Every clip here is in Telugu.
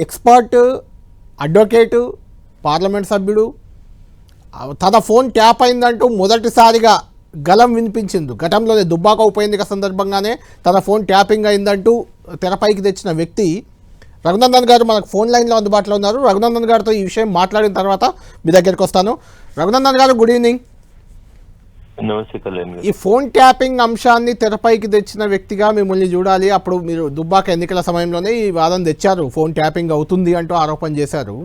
ఎక్స్పర్ట్, అడ్వకేటు, పార్లమెంట్ సభ్యుడు తన ఫోన్ ట్యాప్ అయిందంటూ మొదటిసారిగా గలం వినిపించింది. గతంలోనే దుబ్బాక ఉప ఎన్నిక సందర్భంగానే తన ఫోన్ ట్యాపింగ్ అయిందంటూ తెరపైకి తెచ్చిన వ్యక్తి రఘునందన్ గారు మనకు ఫోన్ లైన్లో అందుబాటులో ఉన్నారు. రఘునందన్ గారితో ఈ విషయం మాట్లాడిన తర్వాత మీ దగ్గరికి వస్తాను. రఘునందన్ గారు, గుడ్ ఈవినింగ్. ఈ ఫోన్ ట్యాపింగ్ అంశాన్ని తెరపైకి తెచ్చిన వ్యక్తిగా మిమ్మల్ని చూడాలి. అప్పుడు మీరు దుబ్బాక ఎన్నికల సమయంలోనే ఈ వాదన తెచ్చారు, ఫోన్ ట్యాపింగ్ అవుతుంది అంటూ ఆరోపణ చేశారు.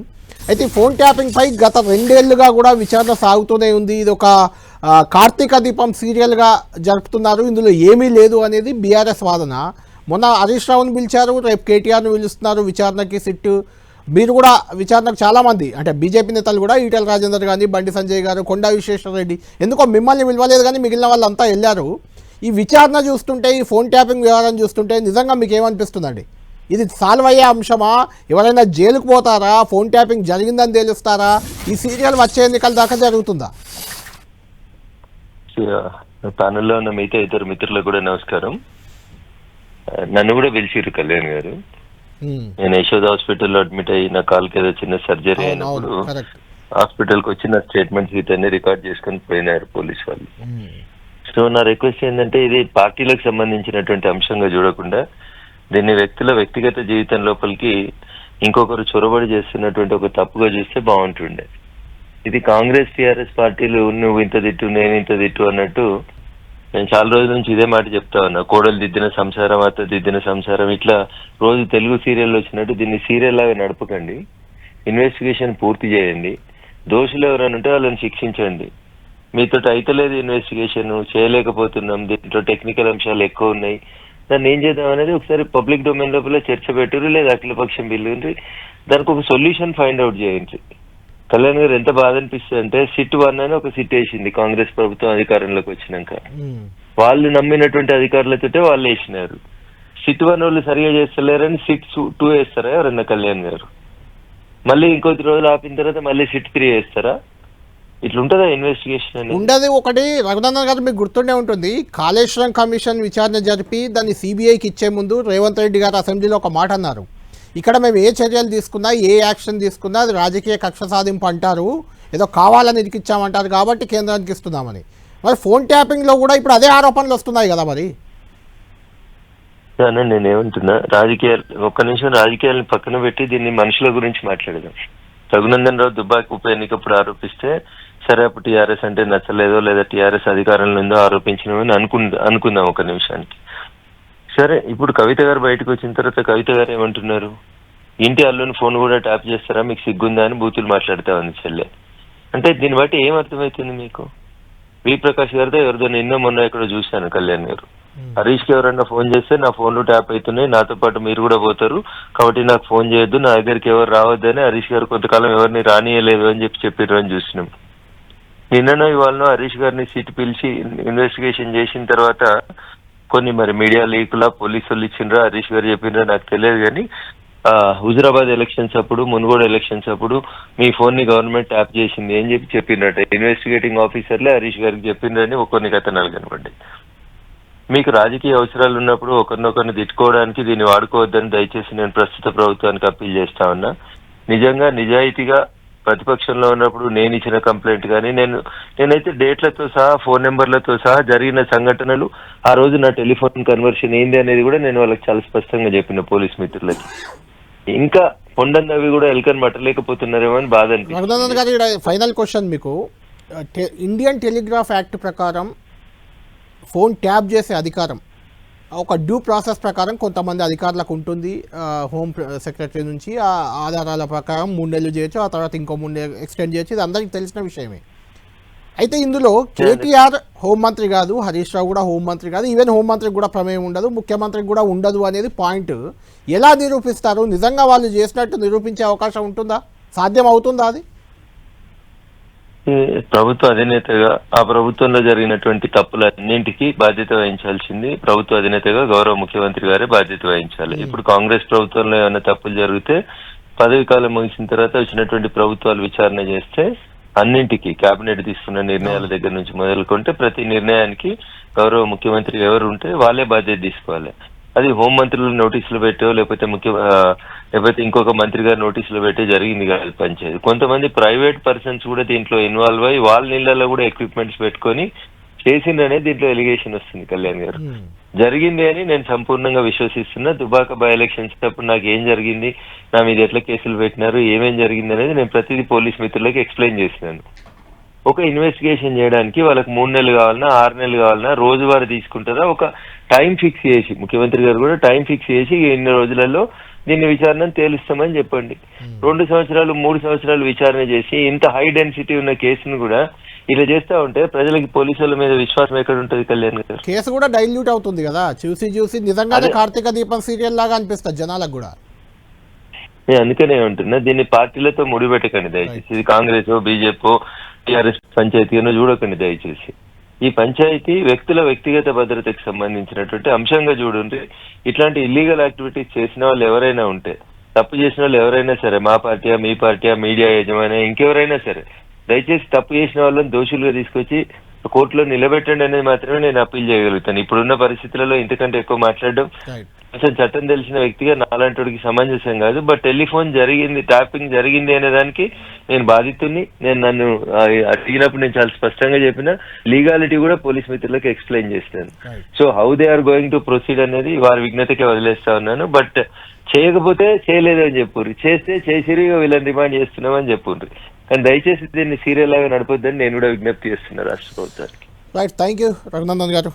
అయితే ఫోన్ ట్యాపింగ్ పై గత 2 ఏళ్లుగా కూడా విచారణ సాగుతూనే ఉంది. ఇది ఒక కార్తీక దీపం సీరియల్గా జరుపుతున్నారు, ఇందులో ఏమీ లేదు అనేది బీఆర్ఎస్ వాదన. మొన్న హరీష్ రావును పిలిచారు, రేపు కేటీఆర్ను పిలుస్తున్నారు విచారణకి. సిట్ మీరు కూడా విచారణకు చాలామంది అంటే బీజేపీ నేతలు కూడా, ఈటెల రాజేందర్ కానీ, బండి సంజయ్ గారు, కొండా విశ్వేశ్వరరెడ్డి, ఎందుకో మిమ్మల్ని పిలవలేదు కానీ మిగిలిన వాళ్ళంతా వెళ్ళారు. ఈ విచారణ చూస్తుంటే, ఈ ఫోన్ ట్యాపింగ్ వ్యవహారం చూస్తుంటే నిజంగా మీకు ఏమనిపిస్తుందండి? ఇది సాల్వ్ అయ్యే అంశమా? ఎవరైనా జైలుకు పోతారా? ఫోన్ ట్యాపింగ్ జరిగిందని తెలుస్తారా? ఈ సీరియల్ వచ్చే ఎన్నికల దాకా జరుగుతుందా? ప్యానెల్లో ఉన్న మిగతా ఇద్దరు మిత్రులకు కూడా నమస్కారం. నన్ను కూడా పిలిచిర్రు కళ్యాణ్ గారు. నేను యశోద హాస్పిటల్లో అడ్మిట్ అయ్యి నా కాలుకి ఏదో చిన్న సర్జరీ అయినప్పుడు హాస్పిటల్కి వచ్చిన స్టేట్మెంట్స్ వీటన్ని రికార్డ్ చేసుకుని పోయినారు పోలీస్ వాళ్ళు. సో నా రిక్వెస్ట్ ఏంటంటే, ఇది పార్టీలకు సంబంధించినటువంటి అంశంగా చూడకుండా దీన్ని వ్యక్తుల వ్యక్తిగత జీవితం లోపలికి ఇంకొకరు చొరబడి చేస్తున్నటువంటి ఒక తప్పుగా చూస్తే బాగుంటుండే. ఇది కాంగ్రెస్ టీఆర్ఎస్ పార్టీలు నువ్వు ఇంత తిట్టు నేను ఇంత తిట్టు అన్నట్టు నేను చాలా రోజుల నుంచి ఇదే మాట చెప్తా ఉన్నా. కోడలు దిద్దిన సంసారం, అత్త దిద్దిన సంసారం, ఇట్లా రోజు తెలుగు సీరియల్ వచ్చినట్టు దీన్ని సీరియల్ లాగా నడపకండి. ఇన్వెస్టిగేషన్ పూర్తి చేయండి. దోషులు ఎవరైనా ఉంటే వాళ్ళని శిక్షించండి. మీతో అయితలేదు ఇన్వెస్టిగేషన్, చేయలేకపోతున్నాం, దీంట్లో టెక్నికల్ అంశాలు ఎక్కువ ఉన్నాయి, దాన్ని ఏం చేద్దాం అనేది ఒకసారి పబ్లిక్ డొమైన్ లోపల చర్చ పెట్టుర్రు, లేదా అఖిలపక్షం బిల్లుంది, దానికి ఒక సొల్యూషన్ ఫైండ్ అవుట్ చేయండి. కళ్యాణ్ గారు ఎంత బాధ అనిపిస్తుంది అంటే, సిట్ 1 అని ఒక సిట్ వేసింది కాంగ్రెస్ ప్రభుత్వం అధికారంలోకి వచ్చినాక. వాళ్ళు నమ్మినటువంటి అధికారులతో వాళ్ళు వేసినారు. సిట్ 1 వాళ్ళు సరిగా చేస్తలేరని సిట్ 2 వేస్తారా ఎవరన్నా కళ్యాణ్ గారు? మళ్ళీ ఇంకొద్ది రోజులు ఆపిన తర్వాత మళ్ళీ సిట్ 3 వేస్తారా? ఇట్లుంటుందా ఇన్వెస్టిగేషన్ అని? ఉండదు. ఒకటి రఘునందన్ గారు మీకు గుర్తుండే ఉంటుంది, కాళేశ్వరం కమిషన్ విచారణ జరిపి దాన్ని సిబిఐకి ఇచ్చే ముందు రేవంత్ రెడ్డి గారు అసెంబ్లీలో ఒక మాట అన్నారు, ఇక్కడ మేము ఏ చర్యలు తీసుకున్నా, ఏ యాక్షన్ తీసుకున్నా అది రాజకీయ కక్ష సాధింపు అంటారు, ఏదో కావాలని ఇరికిచ్చామంటారు కాబట్టి కేంద్రానికి ఇస్తున్నామని. మరి ఫోన్ ట్యాపింగ్లో కూడా ఇప్పుడు అదే ఆరోపణలు వస్తున్నాయి కదా మరి? నేనేమంటున్నా, ఒక్క నిమిషం రాజకీయాలను పక్కన పెట్టి దీన్ని మనుషుల గురించి మాట్లాడదాం. రఘునందన్ రావు దుబ్బాక ఉప ఎన్నికప్పుడు ఆరోపిస్తే సరే, అప్పుడు టీఆర్ఎస్ అంటే నచ్చలేదో లేదా టీఆర్ఎస్ అధికారంలో ఉందో ఆరోపించినామని అనుకుందాం ఒక నిమిషానికి. సరే, ఇప్పుడు కవిత గారు బయటకు వచ్చిన తర్వాత కవిత గారు ఏమంటున్నారు, ఇంటి అల్లుని ఫోన్ కూడా ట్యాప్ చేస్తారా, మీకు సిగ్గుందా అని బూతులు మాట్లాడుతా ఉంది చెల్లె. అంటే దీన్ని బట్టి ఏం అర్థమవుతుంది మీకు? వి ప్రకాష్ గారితో ఎవరిదో నిన్న మొన్న ఎక్కడో చూశాను కళ్యాణ్ గారు, హరీష్కి ఎవరన్నా ఫోన్ చేస్తే నా ఫోన్లు ట్యాప్ అవుతున్నాయి, నాతో పాటు మీరు కూడా పోతారు కాబట్టి నాకు ఫోన్ చేయొద్దు, నా దగ్గరికి ఎవరు రావద్దని హరీష్ గారు కొంతకాలం ఎవరిని రానియలేదు అని చెప్పారు అని చూసినాం. నిన్ననో ఇవాళనో హరీష్ గారిని సీట్ పిలిచి ఇన్వెస్టిగేషన్ చేసిన తర్వాత కొన్ని మరి మీడియా లీకులా పోలీసు వాళ్ళు ఇచ్చిండ్రా, హరీష్ గారు చెప్పిండ్రా నాకు తెలియదు కానీ హుజురాబాద్ ఎలక్షన్స్ అప్పుడు, మునుగోడు ఎలక్షన్స్ అప్పుడు మీ ఫోన్ ని గవర్నమెంట్ ట్యాప్ చేసింది అని చెప్పిండ్రట. ఇన్వెస్టిగేటింగ్ ఆఫీసర్లే హరీష్ గారికి చెప్పిండ్రని కొన్ని కథనాలు కనబడ్డాయి. మీకు రాజకీయ అవసరాలు ఉన్నప్పుడు ఒకరినొకరిని తిట్టుకోవడానికి దీన్ని వాడుకోవద్దని దయచేసి నేను ప్రస్తుత ప్రభుత్వానికి అప్పీల్ చేస్తా ఉన్నా. నిజంగా నిజాయితీగా ప్రతిపక్షంలో ఉన్నప్పుడు నేను ఇచ్చిన కంప్లైంట్ కానీ నేనైతే డేట్లతో సహా, ఫోన్ నెంబర్లతో సహా జరిగిన సంఘటనలు, ఆ రోజు నా టెలిఫోన్ కన్వర్షన్ ఏంది అనేది కూడా నేను వాళ్ళకి చాలా స్పష్టంగా చెప్పిన పోలీస్ మిత్రులకి. ఇంకా పొండన్నవి కూడా ఎల్కన్ పట్టలేకపోతున్నారేమో అని బాధ అనిపిస్తుంది. ఫైనల్ క్వశ్చన్ మీకు, ఇండియన్ టెలిగ్రాఫ్ యాక్ట్ ప్రకారం ఫోన్ ట్యాప్ చేసే అధికారం ఒక డ్యూ ప్రాసెస్ ప్రకారం కొంతమంది అధికారులకు ఉంటుంది. హోమ్ సెక్రటరీ నుంచి ఆ ఆధారాల ప్రకారం 3 నెలలు చేయొచ్చు, ఆ తర్వాత ఇంకో 3 నెలలు ఎక్స్టెండ్ చేయొచ్చు, ఇది అందరికీ తెలిసిన విషయమే. అయితే ఇందులో కేటీఆర్ హోంమంత్రి కాదు, హరీష్ రావు కూడా హోంమంత్రి కాదు, ఈవెన్ హోంమంత్రికి కూడా ప్రమేయం ఉండదు, ముఖ్యమంత్రికి కూడా ఉండదు అనేది పాయింట్. ఎలా నిరూపిస్తారు? నిజంగా వాళ్ళు చేసినట్టు నిరూపించే అవకాశం ఉంటుందా? సాధ్యం అవుతుందా అది? ప్రభుత్వ అధినేతగా ఆ ప్రభుత్వంలో జరిగినటువంటి తప్పులన్నింటికి బాధ్యత వహించాల్సింది ప్రభుత్వ అధినేతగా గౌరవ ముఖ్యమంత్రి గారే బాధ్యత వహించాలి. ఇప్పుడు కాంగ్రెస్ ప్రభుత్వంలో ఏమైనా తప్పులు జరిగితే పదవి కాలం ముగిసిన తర్వాత వచ్చినటువంటి ప్రభుత్వాలు విచారణ చేస్తే అన్నింటికి కేబినెట్ తీసుకున్న నిర్ణయాల దగ్గర నుంచి మొదలుకుంటే ప్రతి నిర్ణయానికి గౌరవ ముఖ్యమంత్రి ఎవరు ఉంటే వాళ్ళే బాధ్యత తీసుకోవాలి. అది హోంమంత్రులు నోటీసులు పెట్టో లేకపోతే లేకపోతే ఇంకొక మంత్రి గారు నోటీసులు పెట్టే జరిగింది కాదు పంచాయతీ. కొంతమంది ప్రైవేట్ పర్సన్స్ కూడా దీంట్లో ఇన్వాల్వ్ అయ్యి వాళ్ళ నీళ్ళలో కూడా ఎక్విప్మెంట్స్ పెట్టుకొని చేసిందనే దీంట్లో ఎలిగేషన్ వస్తుంది కళ్యాణ్ గారు. జరిగింది అని నేను సంపూర్ణంగా విశ్వసిస్తున్నా. దుబాక బై ఎలక్షన్స్ అప్పుడు నాకు ఏం జరిగింది, నా మీద ఎట్లా కేసులు పెట్టినారు, ఏమేం జరిగింది అనేది నేను ప్రతిదీ పోలీస్ మిత్రులకి ఎక్స్ప్లెయిన్ చేసినాను. ఒక ఇన్వెస్టిగేషన్ చేయడానికి వాళ్ళకి 3 నెలలు కావాలన్నా 6 నెలలు కావాలన్నా రోజువారీ తీసుకుంటారా, ఒక టైం ఫిక్స్ చేసి ముఖ్యమంత్రి గారు కూడా టైం ఫిక్స్ చేసి ఇన్ని రోజులలో దీన్ని విచారణను తేలుస్తామని చెప్పండి. 2 సంవత్సరాలు 3 సంవత్సరాలు విచారణ చేసి ఇంత హై డెన్సిటీ ఉన్న కేసును కూడా ఇలా చేస్తా ఉంటే ప్రజలకి పోలీసుల మీద విశ్వాసం ఎక్కడ ఉంటుంది కళ్యాణ్ గారు? కేసు కూడా డైల్యూట్ అవుతుంది కదా, చూసి నిజంగానే కార్తీక దీపం సీరియల్ లాగా అనిపిస్తుంది జనాలకు కూడా. నేను అందుకనే ఉంటున్నా, దీన్ని పార్టీలతో ముడిపెట్టకండి దయచేసి. ఇది కాంగ్రెస్ బీజేపీ టీఆర్ఎస్ పంచాయతీను చూడకండి దయచేసి. ఈ పంచాయతీ వ్యక్తుల వ్యక్తిగత భద్రతకు సంబంధించినటువంటి అంశంగా చూడండి. ఇట్లాంటి ఇల్లీగల్ యాక్టివిటీస్ చేసిన వాళ్ళు ఎవరైనా ఉంటే, తప్పు చేసిన వాళ్ళు ఎవరైనా సరే, మా పార్టీయా మీ పార్టీయా మీడియా యజమాని ఇంకెవరైనా సరే, దయచేసి తప్పు చేసిన వాళ్ళని దోషులుగా తీసుకొచ్చి కోర్టులో నిలబెట్టండి అనేది మాత్రమే నేను అప్పీల్ చేయగలుగుతాను. ఇప్పుడున్న పరిస్థితులలో ఇంతకంటే ఎక్కువ మాట్లాడడం అసలు చట్టం తెలిసిన వ్యక్తిగా నాలాంటికి సమంజసం కాదు. బట్ టెలిఫోన్ జరిగింది, ట్యాపింగ్ జరిగింది అనే దానికి నేను బాధితుని. నన్ను అడిగినప్పుడు నేను చాలా స్పష్టంగా చెప్పిన లీగాలిటీ కూడా పోలీస్ మిత్రులకు ఎక్స్ప్లెయిన్ చేస్తాను. So how they are going to proceed అనేది వారి విజ్ఞతకే వదిలేస్తా ఉన్నాను. బట్ చేయకపోతే చేయలేదు అని చెప్పుర్రి, చేస్తే చేసిరి వీళ్ళని రిమాండ్ చేస్తున్నామని చెప్పుర్రి. కానీ దయచేసి దీన్ని సీరియల్ లాగా నడపొద్దని నేను కూడా విజ్ఞప్తి చేస్తున్నా రాష్ట్ర ప్రభుత్వానికి. రైట్, థ్యాంక్ యూ రఘునందన్ గారు.